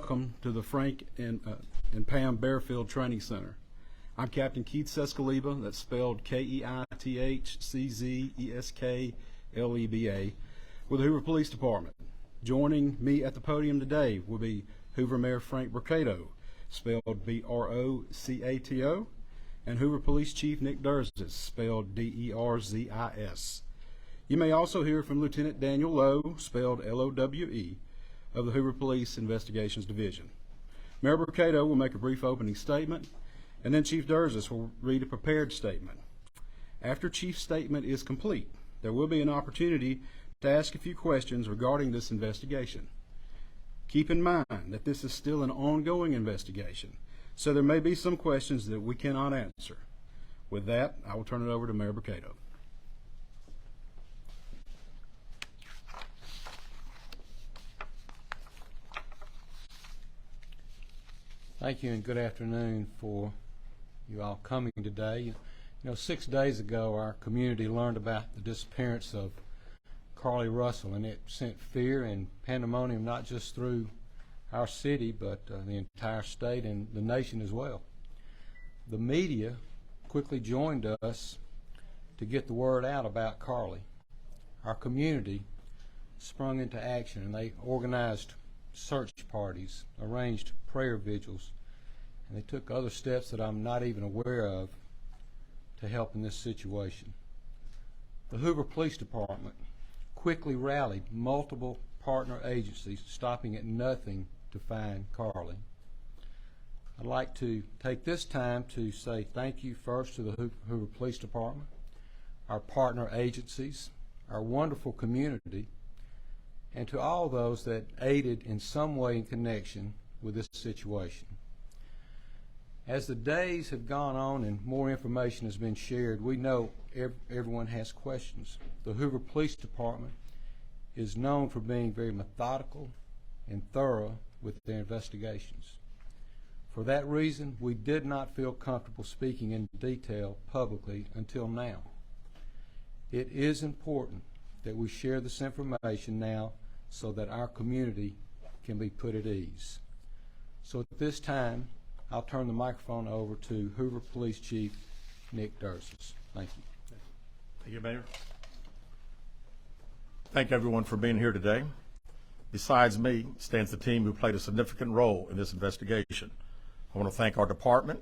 welcome to the Frank and Pam Bearfield Training Center. I'm Captain Keith Sescaleba, that's spelled Keithseskleba, with the Hoover Police Department. Joining me at the podium today will be Hoover Mayor Frank Brocato, spelled Brocato, and Hoover Police Chief Nick Derzis, spelled Derzis. You may also hear from Lieutenant Daniel Lowe, spelled Lowe, of the Hoover Police Investigations Division. Mayor Brocato will make a brief opening statement, and then Chief Derzis will read a prepared statement. After Chief's statement is complete, there will be an opportunity to ask a few questions regarding this investigation. Keep in mind that this is still an ongoing investigation, so there may be some questions that we cannot answer. With that, I will turn it over to Mayor Brocato. Thank you and good afternoon for you all coming today. You know, 6 days ago our community learned about the disappearance of Carlee Russell, and it sent fear and pandemonium not just through our city but the entire state and the nation as well. The media quickly joined us to get the word out about Carlee. Our community sprung into action and they organized search parties, arranged prayer vigils, and they took other steps that I'm not even aware of to help in this situation. The Hoover Police Department quickly rallied multiple partner agencies, stopping at nothing to find Carlee. I'd like to take this time to say thank you first to the Hoover Police Department, our partner agencies, our wonderful community, and to all those that aided in some way in connection with this situation. As the days have gone on and more information has been shared, we know everyone has questions. The Hoover Police Department is known for being very methodical and thorough with their investigations. For that reason, we did not feel comfortable speaking in detail publicly until now. It is important that we share this information now so that our community can be put at ease. So at this time, I'll turn the microphone over to Hoover Police Chief Nick Derzis. Thank you. Thank you, Mayor. Thank everyone for being here today. Besides me stands the team who played a significant role in this investigation. I want to thank our department,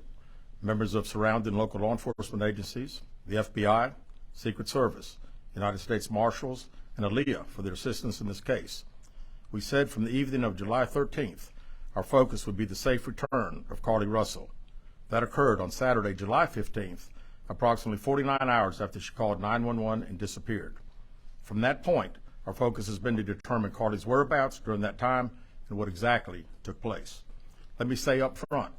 members of surrounding local law enforcement agencies, the FBI, Secret Service, United States Marshals, and ALEA for their assistance in this case. We said from the evening of July 13th, our focus would be the safe return of Carlee Russell. That occurred on Saturday, July 15th, approximately 49 hours after she called 911 and disappeared. From that point, our focus has been to determine Carlee's whereabouts during that time and what exactly took place. Let me say up front,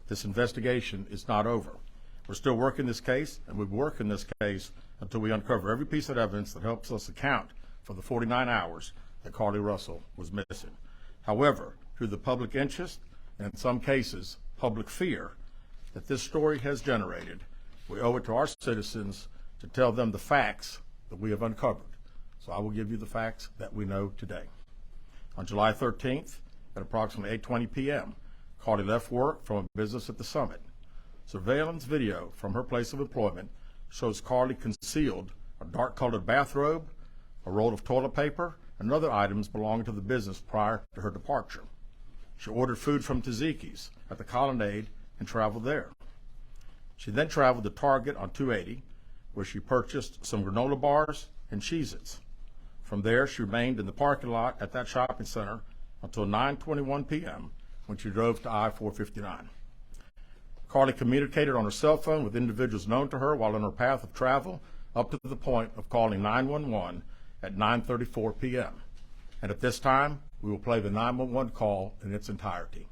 this investigation is not over. We're still working this case, and we'll work in this case until we uncover every piece of evidence that helps us account for the 49 hours that Carlee Russell was missing. However, through the public interest, and in some cases, public fear that this story has generated, we owe it to our citizens to tell them the facts that we have uncovered. So I will give you the facts that we know today. On July 13th, at approximately 8:20 p.m., Carlee left work from a business at the Summit. Surveillance video from her place of employment shows Carlee concealed a dark-colored bathrobe, a roll of toilet paper, and other items belonging to the business prior to her departure. She ordered food from Tzatziki's at the Colonnade and traveled there. She then traveled to Target on 280, where she purchased some granola bars and Cheez-Its. From there, she remained in the parking lot at that shopping center until 9:21 p.m. when she drove to I-459. Carlee communicated on her cell phone with individuals known to her while on her path of travel up to the point of calling 911 at 9:34 p.m. And at this time, we will play the 911 call in its entirety.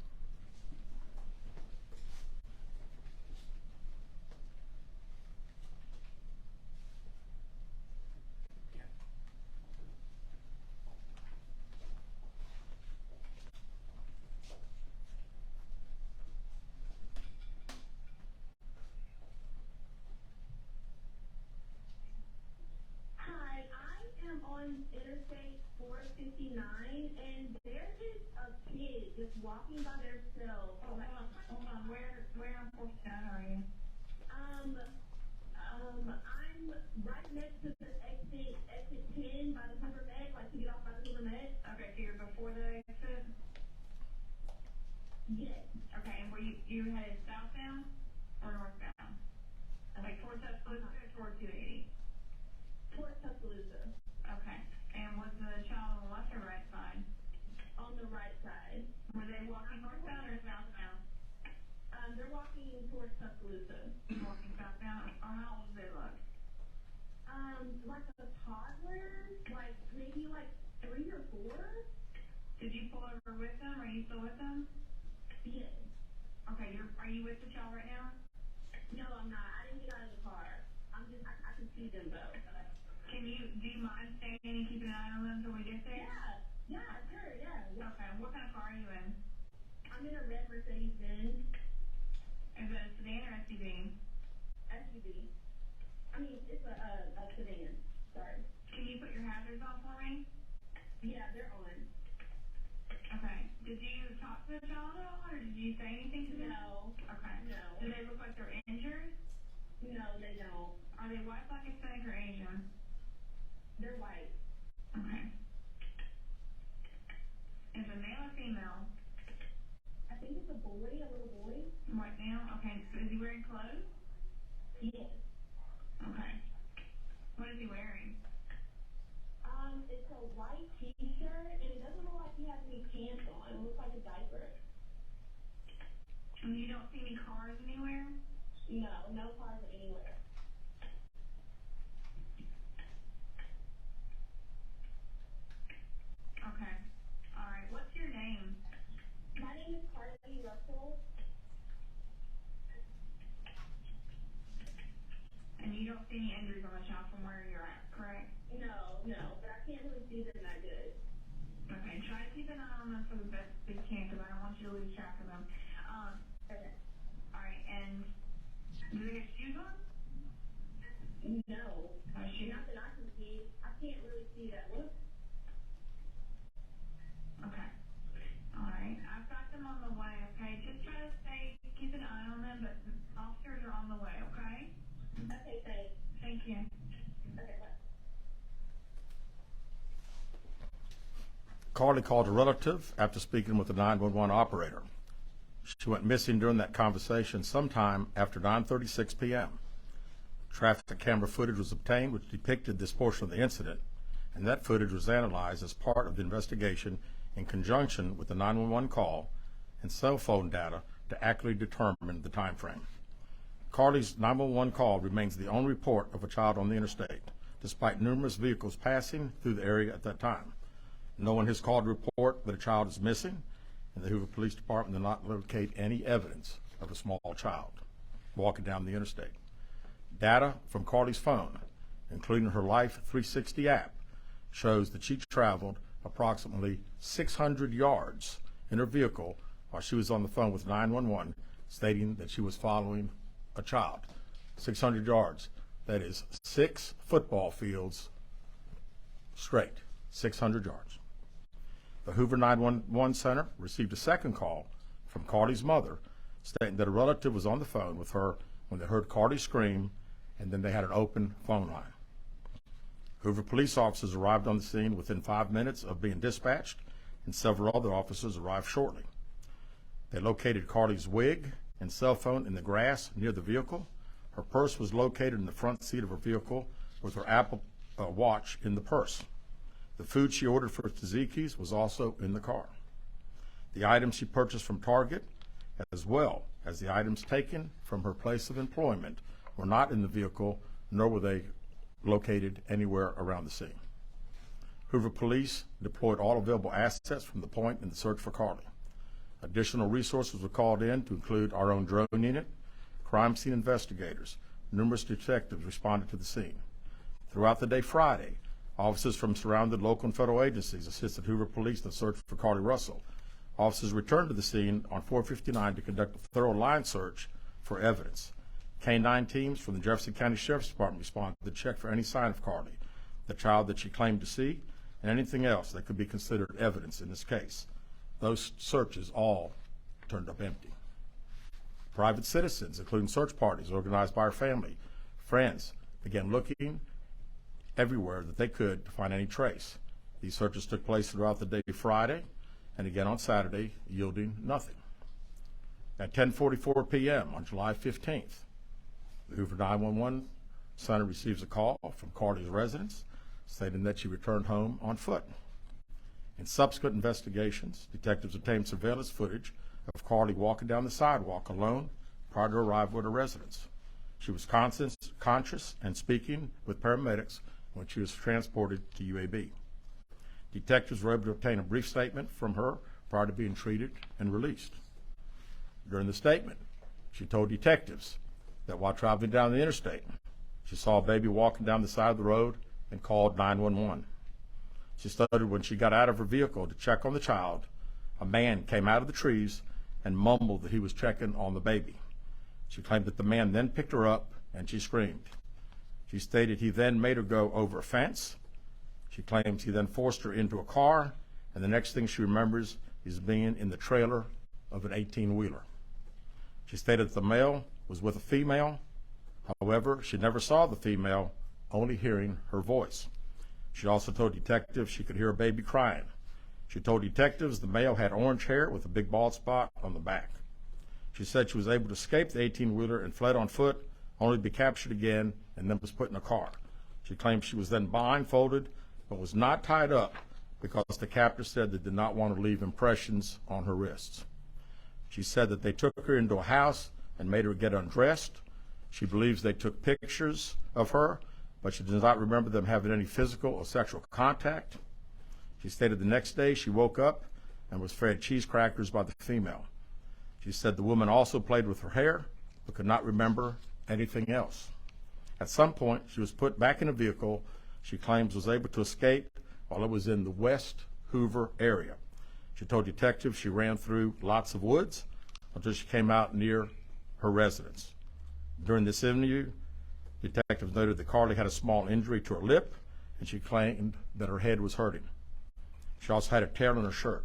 Interstate 459, and there is a kid just walking by there still. Hold on. Where on Fourth Town are you? I'm right next to the exit 10 by the Hoover Med, like to get off by the Hoover Med. Okay, so you're before the exit? Yes. Okay, and were you headed southbound or northbound? Like towards Tuscaloosa or towards 280? Towards Tuscaloosa. Okay, and was the child on the left or right side? On the right side. Were they walking northbound or southbound? They're walking towards Tuscaloosa. Walking southbound? Or how old did they look? Like a toddler, like maybe like 3 or 4. Did you pull over with them? Are you still with them? Yes. Okay, are you with the child right now? No, I'm not. I didn't get out of the car. I can see them though. Do you mind staying and keeping an eye on them until we get there? Yeah, sure, yeah. Okay, what kind of car are you in? I'm in a red Mercedes-Benz Is it a sedan or SUV? SUV. I mean, it's a sedan. Sorry. Can you put your hazards on for me? Yeah, they're on. Okay. Did you talk to the child at all, or did you say anything to them? No. Okay. No. Do they look like they're injured? No, they don't. Are they white, black, Hispanic, or Asian? They're white. Okay. Is it male or female? I think it's a boy, a little boy. White male? Okay. So is he wearing clothes? Yes. Okay. What is he wearing? It's a white t-shirt, and it doesn't look like he has any pants on. It looks like a diaper. And you don't see any cars anywhere? No, no cars anywhere. Okay. All right. What's your name? My name is Carlee Russell. And you don't see any injuries on the child from where you're at, correct? No, but I can't really see them that good. Okay. Try to keep an eye on them for the best you can, because I don't want you to lose track of them. Okay. All right. And do they have shoes on? No. Shoes? Not that I can see. I can't really see that. Look. Okay. All right. I've got them on the way, okay? Just try to keep an eye on them, but officers are on the way, okay? Okay, thanks. Thank you. Okay, bye. Carlee called a relative after speaking with the 911 operator. She went missing during that conversation sometime after 9:36 p.m. Traffic camera footage was obtained which depicted this portion of the incident, and that footage was analyzed as part of the investigation in conjunction with the 911 call and cell phone data to accurately determine the time frame. Carlee's 911 call remains the only report of a child on the interstate, despite numerous vehicles passing through the area at that time. No one has called to report that a child is missing, and the Hoover Police Department did not locate any evidence of a small child walking down the interstate. Data from Carlee's phone, including her Life 360 app, shows that she traveled approximately 600 yards in her vehicle while she was on the phone with 911, stating that she was following a child. 600 yards. That is 6 football fields straight. 600 yards. The Hoover 911 Center received a second call from Carlee's mother stating that a relative was on the phone with her when they heard Carlee scream, and then they had an open phone line. Hoover police officers arrived on the scene within 5 minutes of being dispatched, and several other officers arrived shortly. They located Carlee's wig and cell phone in the grass near the vehicle. Her purse was located in the front seat of her vehicle with her Apple Watch in the purse. The food she ordered for Tzatziki's was also in the car. The items she purchased from Target, as well as the items taken from her place of employment, were not in the vehicle, nor were they located anywhere around the scene. Hoover police deployed all available assets from the point in the search for Carlee. Additional resources were called in to include our own drone unit, crime scene investigators. Numerous detectives responded to the scene. Throughout the day Friday, officers from surrounding local and federal agencies assisted Hoover police in the search for Carlee Russell. Officers returned to the scene on 459 to conduct a thorough line search for evidence. K-9 teams from the Jefferson County Sheriff's Department responded to check for any sign of Carlee, the child that she claimed to see, and anything else that could be considered evidence in this case. Those searches all turned up empty. Private citizens, including search parties organized by her family, friends, began looking everywhere that they could to find any trace. These searches took place throughout the day Friday and again on Saturday, yielding nothing. At 10:44 p.m. on July 15th, the Hoover 911 center receives a call from Carlee's residence stating that she returned home on foot. In subsequent investigations, detectives obtained surveillance footage of Carlee walking down the sidewalk alone prior to her arrival at her residence. She was conscious and speaking with paramedics when she was transported to UAB. Detectives were able to obtain a brief statement from her prior to being treated and released. During the statement, she told detectives that while traveling down the interstate, she saw a baby walking down the side of the road and called 911. She stated when she got out of her vehicle to check on the child, a man came out of the trees and mumbled that he was checking on the baby. She claimed that the man then picked her up and she screamed. She stated he then made her go over a fence. She claims he then forced her into a car, and the next thing she remembers is being in the trailer of an 18-wheeler. She stated that the male was with a female. However, she never saw the female, only hearing her voice. She also told detectives she could hear a baby crying. She told detectives the male had orange hair with a big bald spot on the back. She said she was able to escape the 18-wheeler and fled on foot, only to be captured again and then was put in a car. She claimed she was then blindfolded but was not tied up because the captor said they did not want to leave impressions on her wrists. She said that they took her into a house and made her get undressed. She believes they took pictures of her, but she does not remember them having any physical or sexual contact. She stated the next day she woke up and was fed cheese crackers by the female. She said the woman also played with her hair, but could not remember anything else. At some point, she was put back in a vehicle she claims was able to escape while it was in the West Hoover area. She told detectives she ran through lots of woods until she came out near her residence. During this interview, detectives noted that Carlee had a small injury to her lip, and she claimed that her head was hurting. She also had a tear in her shirt.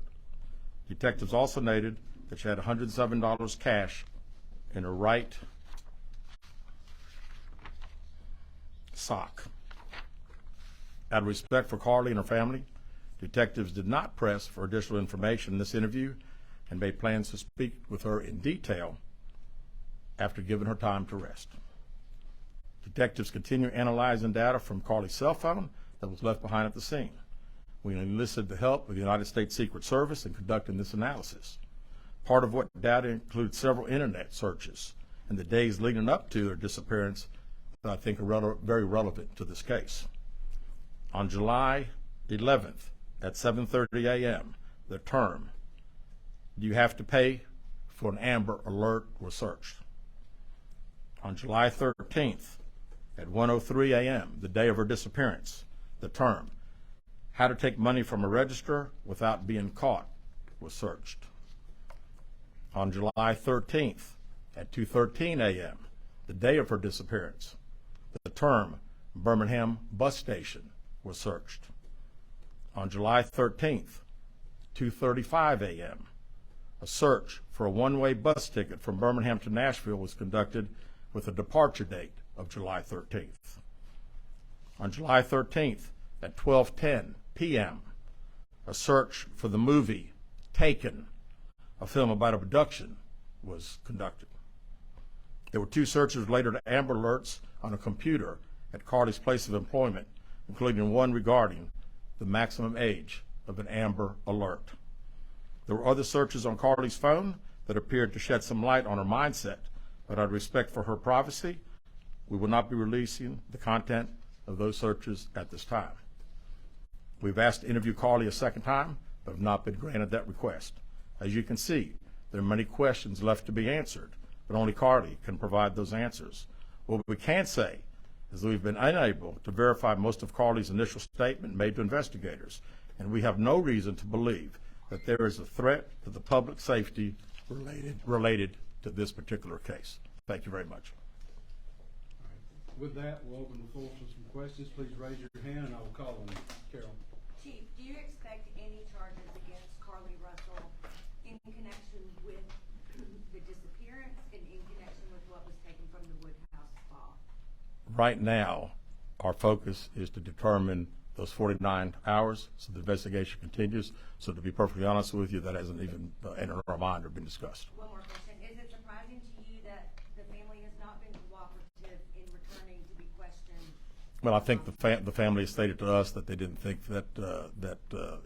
Detectives also noted that she had $107 cash in her right sock. Out of respect for Carlee and her family, detectives did not press for additional information in this interview and made plans to speak with her in detail after giving her time to rest. Detectives continue analyzing data from Carlee's cell phone that was left behind at the scene. We enlisted the help of the United States Secret Service in conducting this analysis. Part of what data includes several internet searches in the days leading up to her disappearance that I think are very relevant to this case. On July 11th at 7:30 a.m., the term, "Do you have to pay for an Amber Alert?" was searched. On July 13th at 1:03 a.m., the day of her disappearance, the term, "How to take money from a register without being caught," was searched. On July 13th at 2:13 a.m., the day of her disappearance, the term Birmingham bus station was searched. On July 13th, 2:35 a.m., a search for a one-way bus ticket from Birmingham to Nashville was conducted with a departure date of July 13th. On July 13th at 12:10 p.m., a search for the movie Taken, a film about abduction, was conducted. There were two searches related to Amber Alerts on a computer at Carlee's place of employment, including one regarding the maximum age of an Amber Alert. There were other searches on Carlee's phone that appeared to shed some light on her mindset, but out of respect for her privacy, we will not be releasing the content of those searches at this time. We've asked to interview Carlee a second time, but have not been granted that request. As you can see, there are many questions left to be answered, but only Carlee can provide those answers. What we can say is that we've been unable to verify most of Carlee's initial statement made to investigators, and we have no reason to believe that there is a threat to the public safety related to this particular case. Thank you very much. With that, we'll open the floor for some questions. Please raise your hand and I will call on you. Carol. Chief, do you expect any charges against Carlee Russell in connection with right now, our focus is to determine those 49 hours, so the investigation continues. So to be perfectly honest with you, that hasn't even entered our mind or been discussed. One more question. Is it surprising to you that the family has not been cooperative in returning to be questioned? Well, I think the family has stated to us that they didn't think that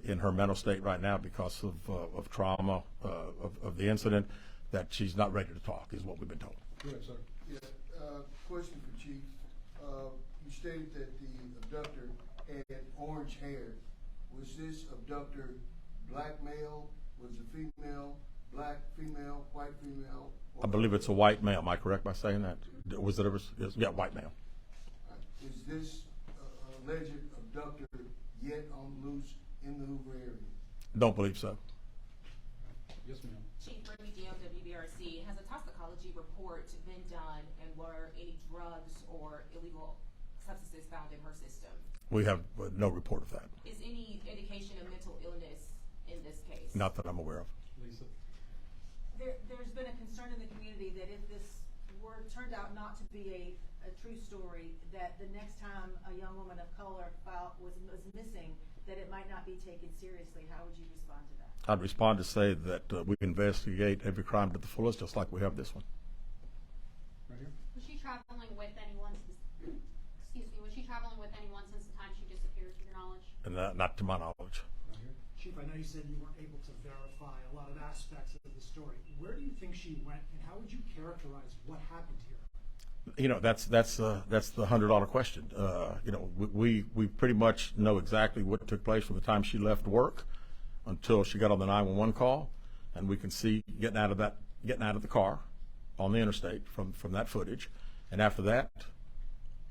in her mental state right now, because of trauma of the incident, that she's not ready to talk, is what we've been told. Go ahead, sir. Yeah, question for Chief. You stated that the abductor had orange hair. Was this abductor black male? Was the female black female, white female? I believe it's a white male. Am I correct by saying that? Was it ever? Yes, yeah, white male. Is this alleged abductor yet on loose in the Hoover area? Don't believe so. Yes, ma'am. Chief Ruby Dion, WBRC, has a toxicology report been done, and were any drugs or illegal substances found in her system? We have no report of that. Is any indication of mental illness in this case? Not that I'm aware of. Lisa. There's been a concern in the community that if this turned out not to be a true story, that the next time a young woman of color was missing, that it might not be taken seriously. How would you respond to that? I'd respond to say that we investigate every crime to the fullest, just like we have this one. Right here. Was she traveling with anyone? Excuse me. Was she traveling with anyone since the time she disappeared, to your knowledge? And not to my knowledge. Right here. Chief, I know you said you weren't able to verify a lot of aspects of the story. Where do you think she went, and how would you characterize what happened here? You know, that's the $100 question. You know, we pretty much know exactly what took place from the time she left work until she got on the 911 call, and we can see getting out of the car on the interstate from that footage. And after that,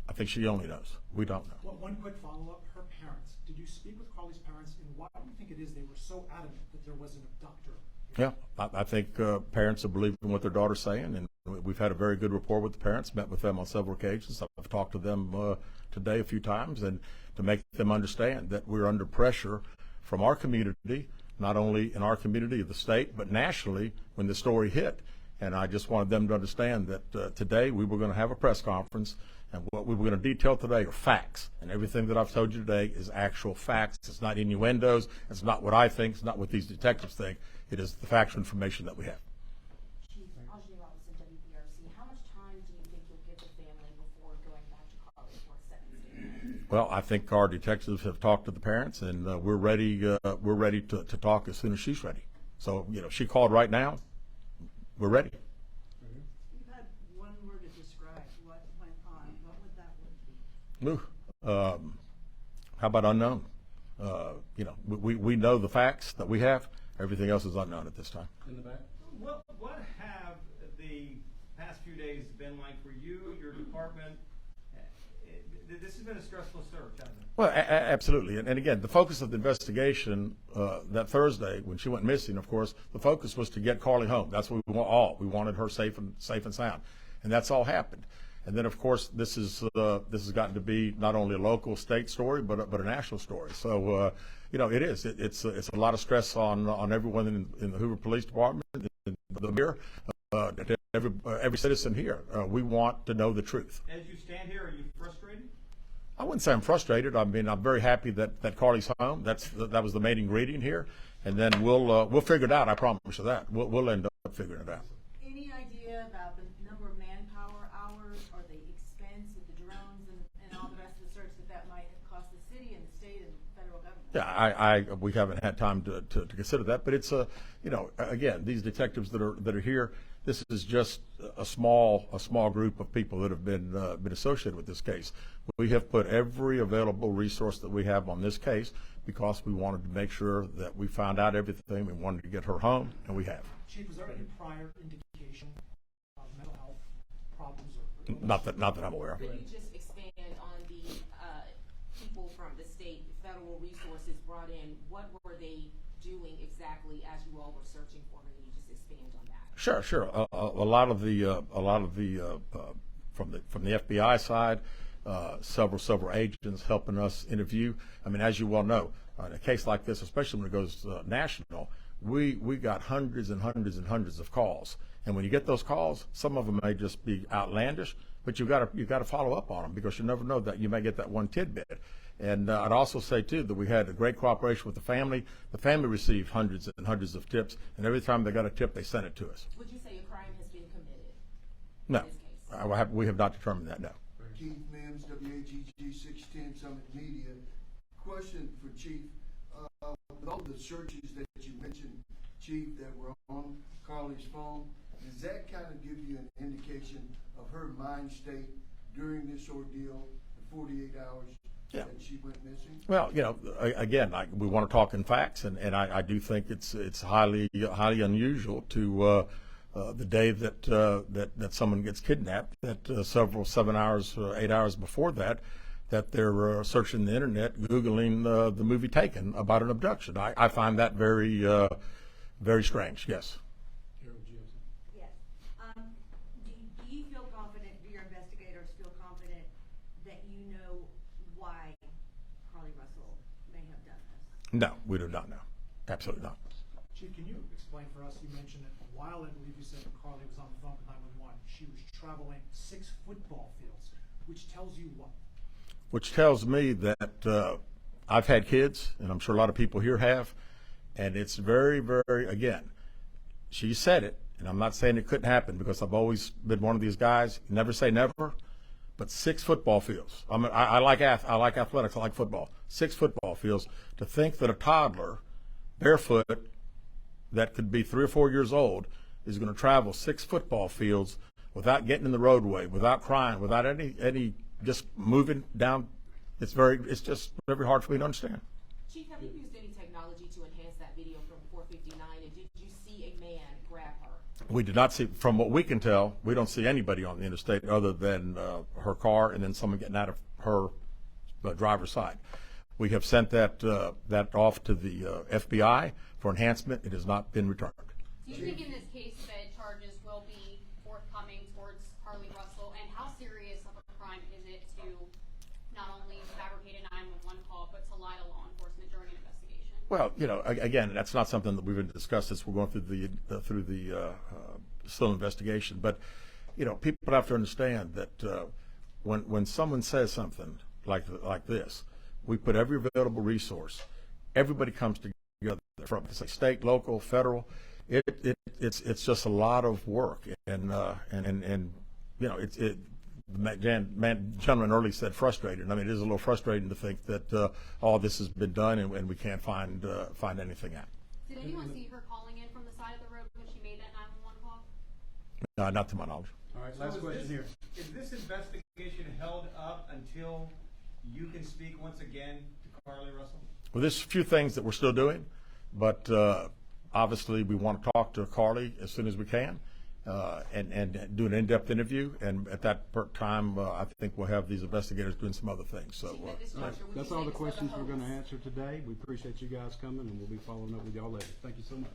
I think she only knows. We don't know. Well, one quick follow-up. Her parents. Did you speak with Carlee's parents, and why do you think it is they were so adamant that there was an abductor? Yeah, I think parents are believing what their daughter's saying, and we've had a very good rapport with the parents, met with them on several occasions. I've talked to them today a few times, and to make them understand that we're under pressure from our community, not only in our community of the state, but nationally when the story hit. And I just wanted them to understand that today we were going to have a press conference, and what we were going to detail today are facts. And everything that I've told you today is actual facts. It's not innuendos. It's not what I think. It's not what these detectives think. It is the factual information that we have. Chief Ajay Robinson, WBRC, how much time do you think you'll give the family before going back to Carlee for sentencing? Well, I think our detectives have talked to the parents, and we're ready. We're ready to talk as soon as she's ready. So, you know, she called right now. We're ready. You've had one word to describe what went on. What would that word be? How about unknown? You know, we know the facts that we have. Everything else is unknown at this time. In the back. What have the past few days been like for you, your department? This has been a stressful search, hasn't it? Well, absolutely. And again, the focus of the investigation that Thursday, when she went missing, of course, the focus was to get Carlee home. That's what we want all. We wanted her safe and sound, and that's all happened. And then, of course, this has gotten to be not only a local, state story, but a national story. So, you know, it is. It's a lot of stress on everyone in the Hoover Police Department, in the mayor, every citizen here. We want to know the truth. As you stand here, are you frustrated? I wouldn't say I'm frustrated. I mean, I'm very happy that Carlee's home. That was the main ingredient here, and then we'll figure it out. I promise you that. We'll end up figuring it out. Any idea about the number of manpower hours or the expense with the drones and all the rest of the search that might have cost the city and the state and federal government? Yeah, we haven't had time to consider that, but it's you know, again, these detectives that are here. This is just a small group of people that have been associated with this case. We have put every available resource that we have on this case because we wanted to make sure that we found out everything. We wanted to get her home, and we have. Chief, was there any prior indication of mental health problems? Not that I'm aware of. Could you just expand on the people from the state, federal resources brought in? What were they doing exactly as you all were searching for her? Can you just expand on that? Sure. A lot of the from the FBI side, several agents helping us interview. I mean, as you well know, in a case like this, especially when it goes national, we got hundreds and hundreds and hundreds of calls. And when you get those calls, some of them may just be outlandish, but you've got to follow up on them, because you never know that you may get that one tidbit. And I'd also say too that we had a great cooperation with the family. The family received hundreds and hundreds of tips, and every time they got a tip, they sent it to us. Would you say a crime has been committed No, in this case? we have not determined that. No. Keith Mims, WAGG 610 Summit Media. Question for Chief. With all the searches that you mentioned, Chief, that were on Carlee's phone, does that kind of give you an indication of her mind state during this ordeal, the 48 hours that she went missing? Well, again, we want to talk in facts, and I do think it's highly unusual to the day that someone gets kidnapped, that 7 hours, 8 hours before that they're searching the internet, Googling the movie Taken about an abduction. I find that very, very strange. Yes. Yes. Do you feel confident, do your investigators feel confident that you know why Carlee Russell may have done this? No, we do not know. Absolutely not. Chief, can you explain for us, you mentioned that while I believe you said Carlee was on the phone with 911, she was traveling 6 football fields, which tells you what? Which tells me that I've had kids, and I'm sure a lot of people here have, and it's very, very, again, she said it, and I'm not saying it couldn't happen, because I've always been one of these guys, never say never, but 6 football fields. I like athletics, I like football. 6 football fields. To think that a toddler, barefoot, that could be 3 or 4 years old, is going to travel 6 football fields without getting in the roadway, without crying, without any just moving down, it's just very hard for me to understand. Chief, have you used any technology to enhance that video from 459, and did you see a man grab her? We did not see, from what we can tell, we don't see anybody on the interstate other than her car and then someone getting out of her driver's side. We have sent that off to the FBI for enhancement. It has not been returned. Do you think in this case that charges will be forthcoming towards Carlee Russell, and how serious of a crime is it to not only fabricate a 911 call, but to lie to law enforcement during an investigation? Well, again, that's not something that we've been discussed as we're going through the still investigation. But people have to understand that when someone says something like this, we put every available resource. Everybody comes together from state, local, federal. It's just a lot of work, and gentleman early said frustrated. I mean, it is a little frustrating to think that all this has been done and we can't find anything out. Did anyone see her calling in from the side of the road when she made that 911 call? No, not to my knowledge. All right, last question here. Is this investigation held up until you can speak once again to Carlee Russell? Well, there's a few things that we're still doing, but obviously we want to talk to Carlee as soon as we can and do an in-depth interview. And at that time, I think we'll have these investigators doing some other things. So that's all the questions we're going to answer today. We appreciate you guys coming, and we'll be following up with y'all later. Thank you so much.